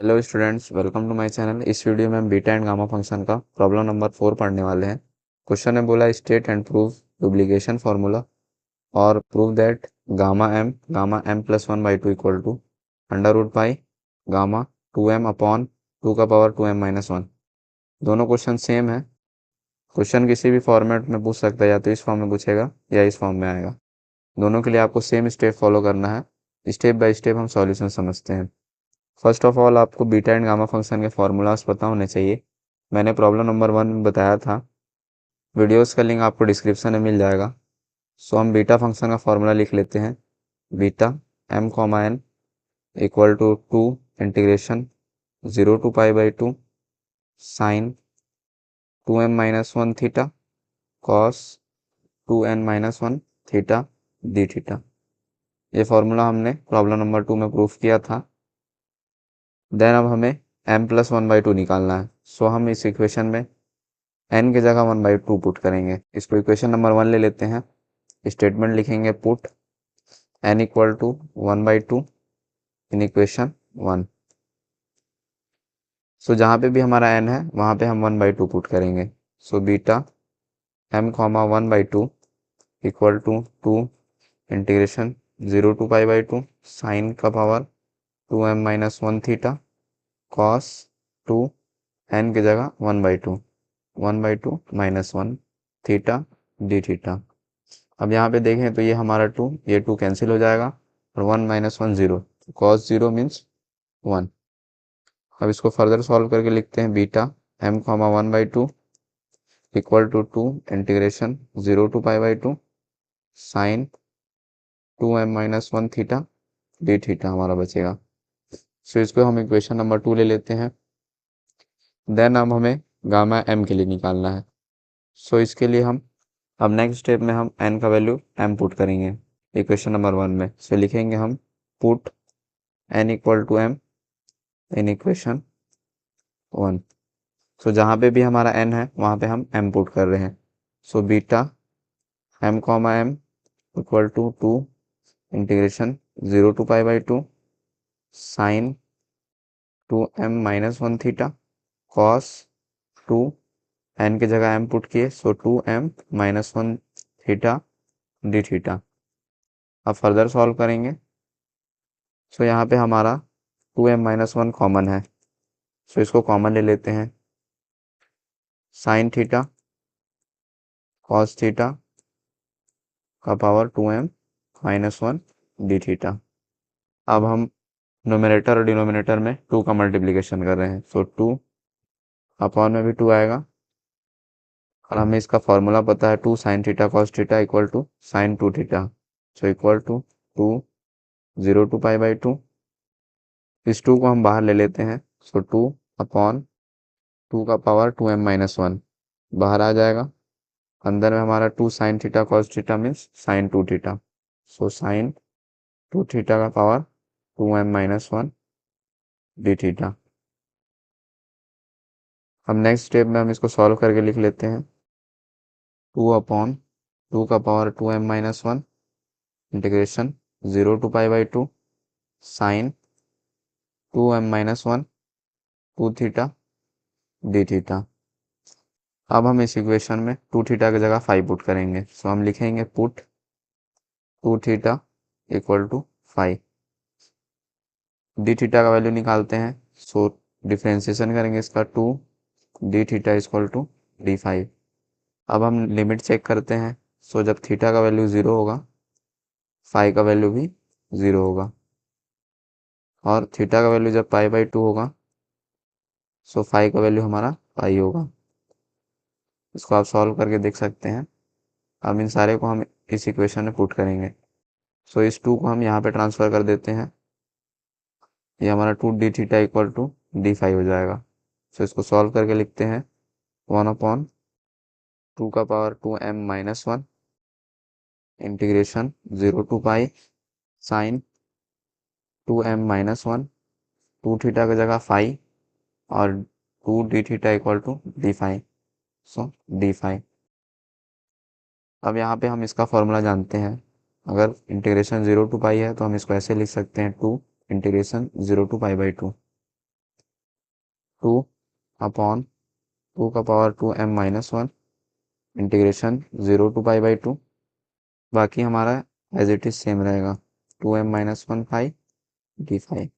Hello students, welcome to my channel. इस video में हम बीटा एंड गामा फंक्शन का प्रॉब्लम नंबर 4 पढ़ने वाले हैं। क्वेश्चन है बोला state and prove duplication formula और prove that gamma m plus 1/2 equal to under root pi gamma 2m upon 2 का पावर 2m माइनस 1। दोनों क्वेश्चन सेम है। क्वेश्चन किसी भी फॉर्मेट में पूछ सकता है, या तो इस फॉर्म में पूछेगा या इस फॉर्म में आएगा। दोनों के लिए आपको सेम स्टेप फॉलो करना है। स्टेप बाय स्टेप हम सॉल्यूशन समझते हैं। फर्स्ट ऑफ ऑल आपको बीटा एंड गामा फंक्शन के फार्मूलाज पता होने चाहिए। मैंने प्रॉब्लम नंबर 1 में बताया था। वीडियोस का लिंक आपको डिस्क्रिप्शन में मिल जाएगा। सो हम बीटा फंक्शन का फार्मूला लिख लेते हैं। Beta m comma n equal to 2 integration 0 to pi by 2 sine 2m minus 1 theta cos 2n minus 1 theta d theta. ये फार्मूला हमने प्रॉब्लम नंबर 2 में प्रूफ किया था। देन अब हमें m प्लस 1/2 निकालना है। सो हम इस इक्वेशन में n की जगह 1/2 पुट करेंगे। इसको इक्वेशन नंबर 1 ले लेते हैं। स्टेटमेंट लिखेंगे put n equal to 1/2 in equation 1। So जहाँ पे भी हमारा n है वहाँ पे हम 1/2 पुट करेंगे। So beta m comma 1/2 equal to 2 integration 0 to pi by 2 sine का power 2m minus 1 theta cos 2 n की जगह 1/2 माइनस 1 थीटा डी थीटा। अब यहाँ पे देखें तो ये हमारा 2 ये 2 कैंसिल हो जाएगा और 1 माइनस 1 0, कॉस 0 मीन्स 1। अब इसको फर्दर सॉल्व करके लिखते हैं beta m comma 1/2 equal to 2 integration 0 to pi by 2 sine 2m minus 1 theta d theta हमारा बचेगा। सो इसको हम इक्वेशन नंबर 2 ले लेते हैं। देन अब हमें गामा m के लिए निकालना है। सो इसके लिए हम अब नेक्स्ट स्टेप में हम n का वैल्यू m पुट करेंगे इक्वेशन नंबर 1 में। सो लिखेंगे हम put n equal to m in equation 1। So जहाँ पे भी हमारा n है वहाँ पे हम m पुट कर रहे हैं। So beta m comma m equal to 2 integration 0 to pi by 2 sine 2m minus 1 theta cos 2 n की जगह m पुट किए, so 2m minus 1 theta d theta. अब फर्दर सॉल्व करेंगे। सो यहाँ पे हमारा 2m माइनस 1 कॉमन है। सो इसको कॉमन ले लेते हैं। साइन थीटा कॉस थीटा का power 2m minus 1 d theta. अब हम नोमिनेटर और डिनोमिनेटर में 2 का मल्टीप्लिकेशन कर रहे हैं। सो 2 अपॉन में भी 2 आएगा और हमें इसका फॉर्मूला पता है 2 sine theta cos theta equal to sine 2 theta. So equal to 2 0 to pi by 2। इस 2 को हम बाहर ले लेते हैं। सो 2 अपॉन 2 का पावर 2m माइनस 1 बाहर आ जाएगा। अंदर में हमारा 2 sine theta cos theta means sine 2 theta. So sine 2 theta का power 2m minus 1 d theta. अब नेक्स्ट स्टेप में हम इसको सॉल्व करके लिख लेते हैं 2 अपॉन 2 का power 2m minus 1 integration 0 to pi by 2 sine 2m minus 1 2 theta d theta. अब हम इस इक्वेशन में 2 थीटा की जगह 5 पुट करेंगे। सो हम लिखेंगे put 2 theta equal to 5। D theta का वैल्यू निकालते हैं। सो डिफ्रेंसिएशन करेंगे इसका 2 d theta equal to d 5। अब हम लिमिट चेक करते हैं। सो जब थीटा का वैल्यू 0 होगा 5 का वैल्यू भी 0 होगा और थीटा का वैल्यू जब पाई बाई 2 होगा सो 5 का वैल्यू हमारा पाई होगा। इसको आप सॉल्व करके देख सकते हैं। अब इन सारे को हम इस इक्वेशन में पुट करेंगे। सो इस 2 को हम यहाँ पे ट्रांसफ़र कर देते हैं। ये हमारा 2 d theta equal to d 5 हो जाएगा। सो इसको सॉल्व करके लिखते हैं 1 अपॉन 2 का power 2m minus 1 integration 0 to pi sine 2m minus 1 2 theta की जगह 5 और 2 d theta equal to d 5। So d 5। अब यहाँ पे हम इसका फॉर्मूला जानते हैं। अगर इंटीग्रेशन 0 टू पाई है तो हम इसको ऐसे लिख सकते हैं 2 integration 0 to pi by 2। 2 upon 2 का power 2m minus 1 integration 0 to pi by 2। बाकी हमारा एज इट इज सेम रहेगा 2m minus 1 phi d phi.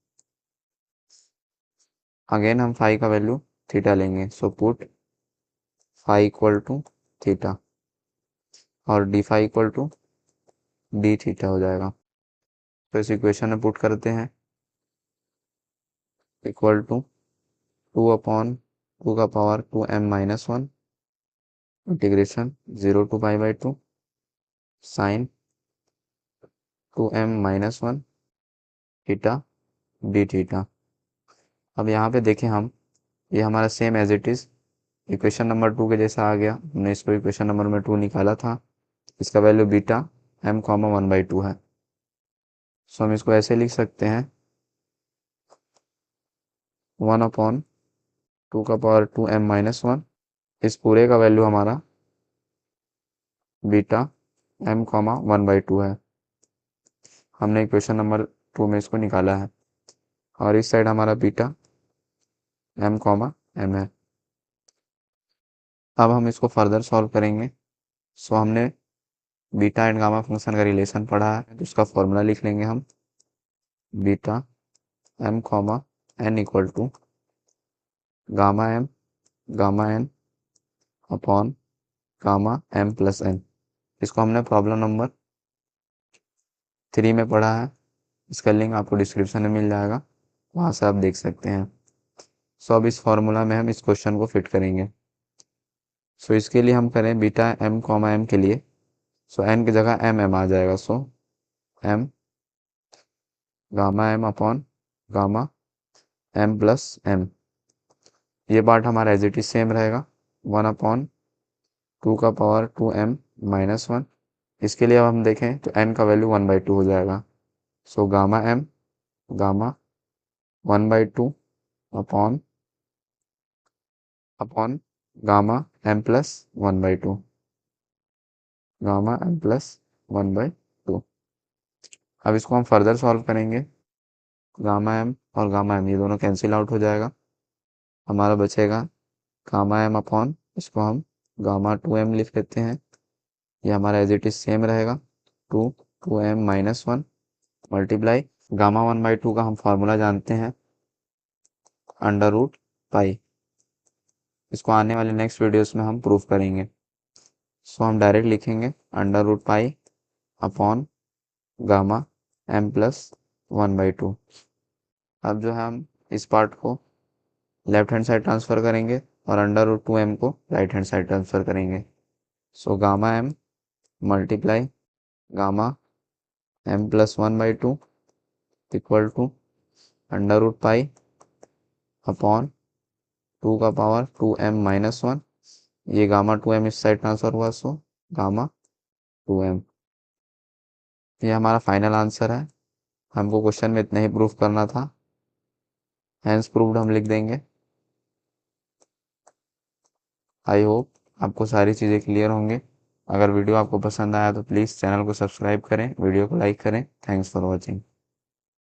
Again हम फाई का वैल्यू थीटा लेंगे, so put phi equal to theta और d phi equal to d theta हो जाएगा। तो इस इक्वेशन में पुट करते हैं इक्वल टू 2 अपॉन 2 का power 2m minus 1 integration 0 to pi by 2 sine 2m minus 1 theta d theta. अब यहाँ पे देखें हम, ये हमारा same as it is equation number 2 के जैसा आ गया। हमने इसको इक्वेशन नंबर में 2 निकाला था, इसका वैल्यू बीटा m कॉमा 1/2 है। सो हम इसको ऐसे लिख सकते हैं 1 अपॉन 2 का पावर 2m माइनस 1, इस पूरे का वैल्यू हमारा बीटा m कॉमा 1/2 है। हमने इक्वेशन नंबर 2 में इसको निकाला है और इस साइड हमारा बीटा m कॉमा m है। अब हम इसको फर्दर सॉल्व करेंगे। सो हमने बीटा एंड गामा फंक्शन का रिलेशन पढ़ा है, तो उसका फॉर्मूला लिख लेंगे हम beta m comma n equal to gamma n upon gamma m plus n। इसको हमने प्रॉब्लम नंबर 3 में पढ़ा है, इसका लिंक आपको डिस्क्रिप्शन में मिल जाएगा, वहाँ से आप देख सकते हैं। सो अब इस फॉर्मूला में हम इस क्वेश्चन को फिट करेंगे। सो इसके लिए हम करें बीटा m कॉमा m के लिए, सो n की जगह m आ जाएगा। सो m gamma m upon gamma m plus m, ये पार्ट हमारा एज इट इज सेम रहेगा 1 अपॉन 2 का पावर 2m माइनस 1। इसके लिए अब हम देखें तो n का वैल्यू 1/2 हो जाएगा। So gamma 1/2 upon gamma m plus 1/2 gamma m plus 1/2। अब इसको हम फर्दर सॉल्व करेंगे, गामा m और गामा m ये दोनों कैंसिल आउट हो जाएगा, हमारा बचेगा गामा m अपॉन, इसको हम गामा 2m लिख लेते हैं, ये हमारा एज इट इज सेम रहेगा 2m माइनस 1 मल्टीप्लाई गामा 1/2 का हम फार्मूला जानते हैं अंडर रूट पाई। इसको आने वाले नेक्स्ट वीडियोस में हम प्रूफ करेंगे। सो हम डायरेक्ट लिखेंगे under root pi upon gamma m plus 1/2। अब जो है हम इस पार्ट को लेफ्ट हैंड साइड ट्रांसफ़र करेंगे और अंडर रूट 2m को राइट हैंड साइड ट्रांसफ़र करेंगे। So gamma m multiply gamma m plus 1/2 equal to under root pi upon 2 का पावर 2m माइनस 1, ये गामा 2m इस साइड ट्रांसफ़र हुआ, so gamma 2m। ये हमारा फाइनल आंसर है। हमको क्वेश्चन में इतना ही प्रूफ करना था, हैंस प्रूव्ड हम लिख देंगे। आई होप आपको सारी चीज़ें क्लियर होंगे। अगर वीडियो आपको पसंद आया तो प्लीज़ चैनल को सब्सक्राइब करें, वीडियो को लाइक करें। Thanks for watching.